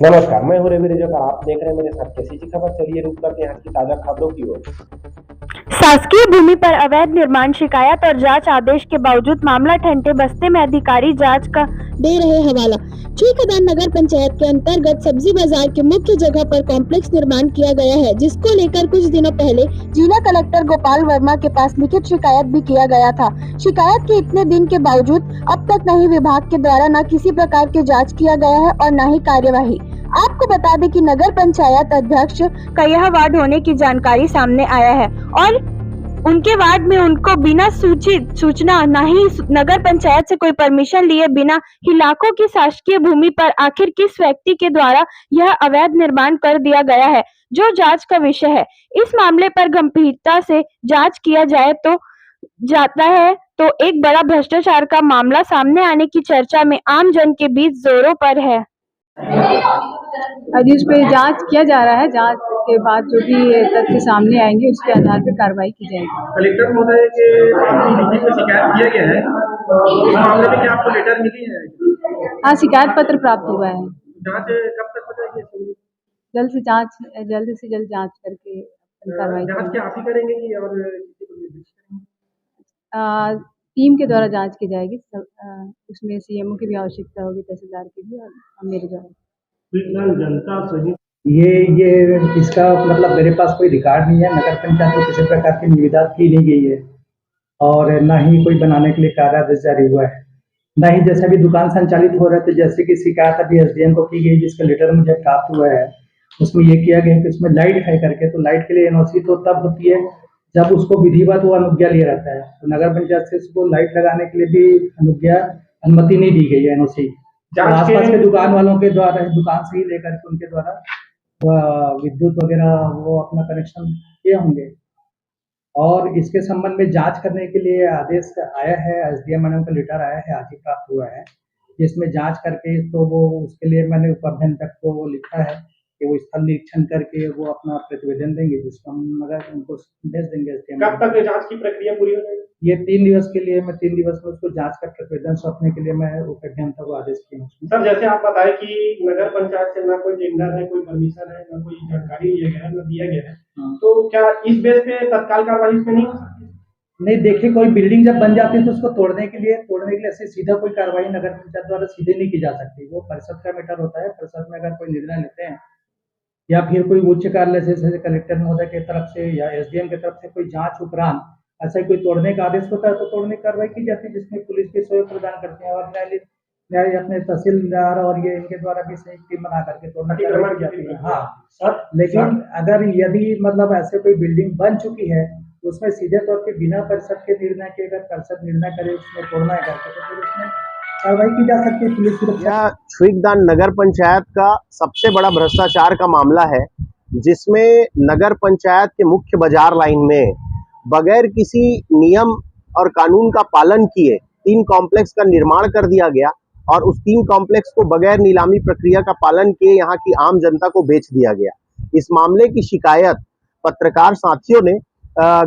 नमस्कार, मैं हूँ रवि रिजक और आप देख रहे हैं मेरे साथ केसीजी खबर। चलिए रुक करके यहाँ की ताजा खबरों की ओर। शासकीय भूमि पर अवैध निर्माण शिकायत और जांच आदेश के बावजूद मामला ठंडे बस्ते में अधिकारी जांच का दे रहे हवाला। ठेकेदार नगर पंचायत के अंतर्गत सब्जी बाजार के मुख्य जगह पर कॉम्प्लेक्स निर्माण किया गया है, जिसको लेकर कुछ दिनों पहले जिला कलेक्टर गोपाल वर्मा के पास लिखित शिकायत भी किया गया था। शिकायत के इतने दिन के बावजूद अब तक न ही विभाग के द्वारा न किसी प्रकार की जाँच किया गया है और न ही कार्यवाही। आपको बता दें कि नगर पंचायत अध्यक्ष का यह वार्ड होने की जानकारी सामने आया है और उनके वार्ड में उनको बिना सूचना न ही नगर पंचायत से कोई परमिशन लिए बिना ही लाखों की शासकीय भूमि पर आखिर किस व्यक्ति के द्वारा यह अवैध निर्माण कर दिया गया है, जो जांच का विषय है। इस मामले पर गंभीरता से जांच किया जाए तो जाता है तो एक बड़ा भ्रष्टाचार का मामला सामने आने की चर्चा में आम जन के बीच जोरों पर है। आज इस पे जांच किया जा रहा है। जांच के बाद जो भी तथ्य सामने आएंगे उसके आधार पर कार्रवाई की जाएगी। कलेक्टर महोदय के लिखित में शिकायत किया गया है, इस मामले में क्या आपको लेटर मिली है? हाँ, शिकायत पत्र प्राप्त हुआ है। जांच कब तक हो जाएगी? जल्द से जल्द जांच करके कार्रवाई जांच क्या आप ही करेंगे कि और किसी को निर्देशित करेंगे? टीम के द्वारा जांच की जाएगी। उसमें सीएमओ की भी आवश्यकता होगी, तहसीलदार की भी, और मेरे द्वारा। जनता सही ये इसका मतलब मेरे पास कोई रिकॉर्ड नहीं है। नगर पंचायत को किसी प्रकार की निविदा की नहीं गई है और न ही कोई बनाने के लिए कार्यादेश जारी हुआ है, न ही जैसे भी दुकान संचालित हो रहे थे, जैसे कि शिकायत अभी एसडीएम को की गई जिसका लेटर मुझे प्राप्त हुआ है। उसमें ये किया गया है कि उसमें लाइट है करके, तो लाइट के लिए एनओसी तो तब होती है जब उसको विधिवत वो अनुज्ञा लिया रहता है। तो नगर पंचायत से उसको लाइट लगाने के लिए भी अनुमति नहीं दी गई है एनओसी। आसपास के दुकान वालों के द्वारा, दुकान से ही लेकर के उनके द्वारा विद्युत वगैरह वो अपना कनेक्शन किए होंगे। और इसके संबंध में जांच करने के लिए आदेश आया है, एसडीएम मैडम का लेटर आया है, आज ही प्राप्त हुआ है, जिसमें जांच करके तो वो उसके लिए मैंने उपाध्यक्ष को वो लिखा है कि वो स्थल निरीक्षण करके वो अपना प्रतिवेदन देंगे, जिसको हम मगर उनको भेज देंगे। कब तक जांच की प्रक्रिया पूरी हो जाएगी? ये 3 दिवस के लिए, मैं 3 दिवस में उसको जांच कर प्रतिवेदन सौंपने के लिए मैं उपाध्यक्ष को आदेश किया। सर, जैसे आप बताए कि नगर पंचायत से ना कोई टेंडर है, कोई परमिशन है, ना कोई जानकारी लिया गया है, ना दिया गया है, तो क्या इस बेस पे तत्काल कार्रवाई इसमें नहीं हो सकती? नहीं, देखिए, कोई बिल्डिंग जब बन जाती है तो उसको तोड़ने के लिए ऐसे सीधा कोई कार्रवाई नगर पंचायत द्वारा सीधे नहीं की जा सकती। वो परिषद का मैटर होता है। परिषद में अगर कोई निर्णय लेते हैं या फिर कोई उच्च कार्यालय से, जैसे कलेक्टर महोदय की तरफ से या एसडीएम की तरफ से कोई जांच उपरांत ऐसा कोई तोड़ने का आदेश होता है तो तोड़ने की कार्रवाई की जाती है, जिसमें पुलिस भी सहयोग प्रदान करते हैं और न्यायालय अपने तहसीलदार और ये इनके द्वारा भी संयुक्त टीम बना करके तोड़ने की कार्रवाई की जाती है। हाँ सर, लेकिन अगर यदि मतलब ऐसे कोई बिल्डिंग बन चुकी है उसमें सीधे तौर पे बिना परिषद के निर्णय के, अगर परिषद निर्णय करे उसमें तोड़ना है करके, तो फिर उसमें कार्रवाई की जा सकती है पुलिस सुरक्षा। छुईकदान नगर पंचायत का सबसे बड़ा भ्रष्टाचार का मामला है, जिसमें नगर पंचायत के मुख्य बाजार लाइन में बगैर किसी नियम और कानून का पालन किए 3 कॉम्प्लेक्स का निर्माण कर दिया गया और उस 3 कॉम्प्लेक्स को बगैर नीलामी प्रक्रिया का पालन किए यहाँ की आम जनता को बेच दिया गया। इस मामले की शिकायत पत्रकार साथियों ने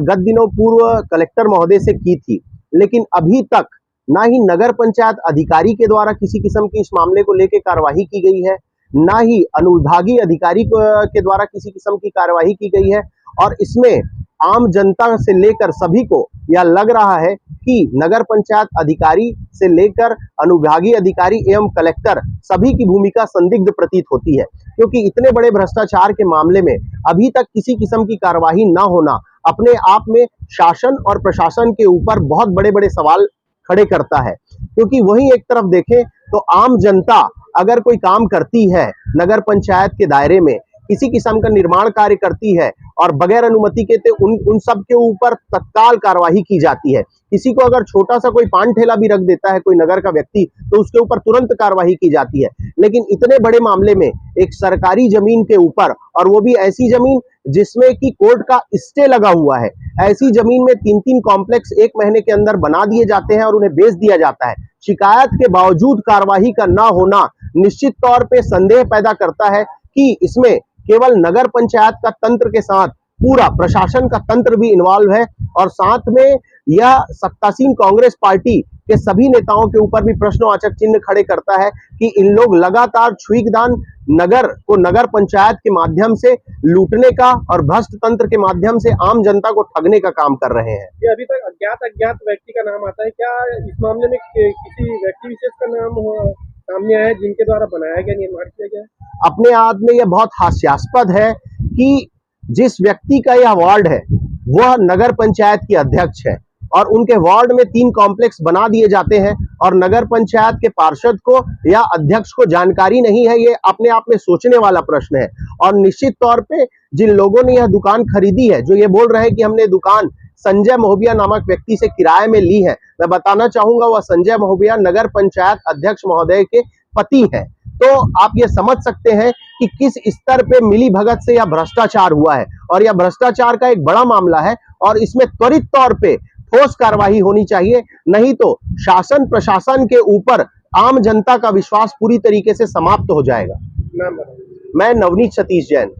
गत दिनों पूर्व कलेक्टर महोदय से की थी, लेकिन अभी तक ना ही नगर पंचायत अधिकारी के द्वारा किसी किस्म की इस मामले को लेकर कार्यवाही की गई है, ना ही अनुविभागीय अधिकारी के द्वारा किसी किस्म की कार्यवाही की गई है। और इसमें आम जनता से लेकर सभी को यह लग रहा है कि नगर पंचायत अधिकारी से लेकर अनुविभागीय अधिकारी एवं कलेक्टर सभी की भूमिका संदिग्ध प्रतीत होती है, क्योंकि इतने बड़े भ्रष्टाचार के मामले में अभी तक किसी किस्म की कार्यवाही न होना अपने आप में शासन और प्रशासन के ऊपर बहुत बड़े बड़े सवाल खड़े करता है। क्योंकि वहीं एक तरफ देखें तो आम जनता अगर कोई काम करती है नगर पंचायत के दायरे में, किसी किस्म का निर्माण कार्य करती है और बगैर अनुमति के तो उन सब के ऊपर तत्काल कार्यवाही की जाती है। किसी को अगर छोटा सा कोई पान ठेला भी रख देता है कोई नगर का व्यक्ति तो उसके ऊपर तुरंत कार्यवाही की जाती है। लेकिन इतने बड़े मामले में एक सरकारी जमीन के ऊपर, और वो भी ऐसी जमीन जिसमें कि कोर्ट का स्टे लगा हुआ है, ऐसी जमीन में 3-3 कॉम्प्लेक्स 1 महीने के अंदर बना दिए जाते हैं और उन्हें बेच दिया जाता है। शिकायत के बावजूद कार्यवाही का न होना निश्चित तौर पे संदेह पैदा करता है कि इसमें केवल नगर पंचायत का तंत्र के साथ पूरा प्रशासन का तंत्र भी इन्वॉल्व है और साथ में यह सत्तासीन कांग्रेस पार्टी के सभी नेताओं के ऊपर भी प्रश्नवाचक चिन्ह खड़े करता है कि इन लोग लगातार छुईकदान नगर को नगर पंचायत के माध्यम से लूटने का और भ्रष्ट तंत्र के माध्यम से आम जनता को ठगने का काम कर रहे हैं। ये अभी तक अज्ञात व्यक्ति का नाम आता है, क्या इस मामले में किसी व्यक्ति विशेष का नाम सामने आया है जिनके द्वारा बनाया गया, निर्माण किया गया? अपने आप में यह बहुत हास्यास्पद है कि जिस व्यक्ति का यह वार्ड है वह नगर पंचायत की अध्यक्ष है और उनके वार्ड में 3 कॉम्प्लेक्स बना दिए जाते हैं और नगर पंचायत के पार्षद को या अध्यक्ष को जानकारी नहीं है। ये अपने आप में सोचने वाला प्रश्न है। और निश्चित तौर पे जिन लोगों ने यह दुकान खरीदी है, जो ये बोल रहे हैं कि हमने दुकान संजय महोबिया नामक व्यक्ति से किराए में ली है, मैं बताना चाहूंगा वह संजय महोबिया नगर पंचायत अध्यक्ष महोदय के पति हैं। तो आप ये समझ सकते हैं कि किस स्तर पे मिली भगत से यह भ्रष्टाचार हुआ है और यह भ्रष्टाचार का एक बड़ा मामला है और इसमें त्वरित तौर पे ठोस कार्रवाई होनी चाहिए, नहीं तो शासन प्रशासन के ऊपर आम जनता का विश्वास पूरी तरीके से समाप्त हो जाएगा। नाम बताइए। मैं नवनीत सतीश जैन।